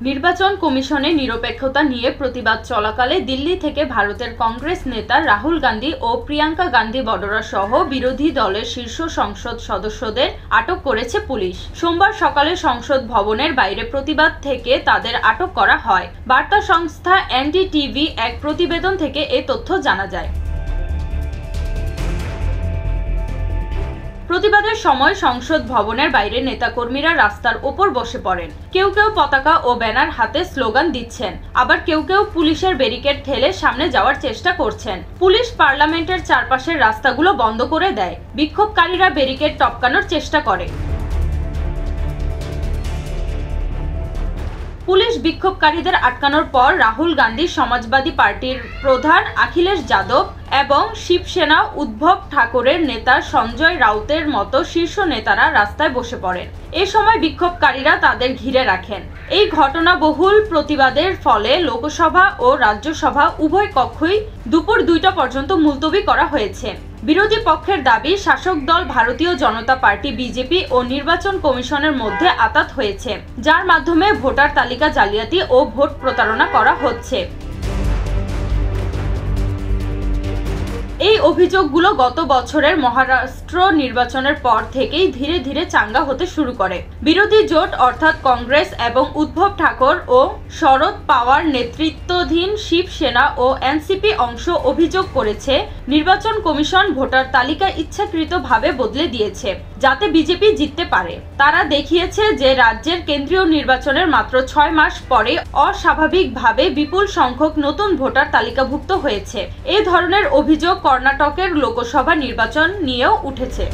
নির্বাচন কমিশনে নিরপেক্ষতা নিয়ে প্রতিবাদ চলাকালে দিল্লি থেকে ভারতের কংগ্রেস নেতা রাহুল গান্ধী ও প্রিয়াঙ্কা গান্ধী বডরা সহ বিরোধী দলের শীর্ষ সংসদ সদস্যদের আটক করেছে পুলিশ। সোমবার সকালে সংসদ ভবনের বাইরে প্রতিবাদ থেকে তাদের আটক করা হয়। বার্তা সংস্থা এনডিটিভি এক প্রতিবেদন থেকে এ তথ্য জানা যায়। প্রতিবাদের সময় সংসদ ভবনের বাইরে নেতাকর্মীরা রাস্তার ওপর বসে পড়েন। কেউ কেউ পতাকা ও ব্যানার হাতে স্লোগান দিচ্ছেন, আবার কেউ কেউ পুলিশের ব্যারিকেড ঠেলে সামনে যাওয়ার চেষ্টা করছেন। পুলিশ পার্লামেন্টের চারপাশের রাস্তাগুলো বন্ধ করে দেয়। বিক্ষোভকারীরা ব্যারিকেড টপকানোর চেষ্টা করে। পুলিশ বিক্ষোভকারীদের আটকানোর পর রাহুল গান্ধী, সমাজবাদী পার্টির প্রধান অখিলেশ যাদব এবং শিবসেনা উদ্ধব ঠাকরের নেতা সঞ্জয় রাউতের মতো শীর্ষ নেতারা রাস্তায় বসে পড়েন। এ সময় বিক্ষোভকারীরা তাদের ঘিরে রাখেন। এই ঘটনাবহুল প্রতিবাদের ফলে লোকসভা ও রাজ্যসভা উভয় কক্ষই দুপুর 2টা পর্যন্ত মুলতবি করা হয়েছে। বিরোধী পক্ষের দাবি, শাসক দল ভারতীয় জনতা পার্টি বিজেপি ও নির্বাচন কমিশনের মধ্যে আঁতাত হয়েছে, যার মাধ্যমে ভোটার তালিকা জালিয়াতি ও ভোট প্রতারণা করা হচ্ছে। এই অভিযোগগুলো গত বছরের মহারাষ্ট্র নির্বাচনের পর থেকেই ধীরে ধীরে চাঙ্গা হতে শুরু করে। বিরোধী জোট অর্থাৎ কংগ্রেস এবং উদ্ধব ঠাকর ও শরদ পাওয়ার নেতৃত্বাধীন শিবসেনা ও এনসিপি অংশ অভিযোগ করেছে, নির্বাচন কমিশন ভোটার তালিকা ইচ্ছাকৃতভাবে বদলে দিয়েছে যাতে বিজেপি জিততে পারে। তারা দেখিয়েছে যে রাজ্যের কেন্দ্রীয় নির্বাচনের মাত্র 6 মাস পরে অস্বাভাবিকভাবে বিপুল সংখ্যক নতুন ভোটার তালিকাভুক্ত হয়েছে। এই ধরনের অভিযোগ কর্ণাটকের লোকসভা নির্বাচন নিয়েও উঠেছে।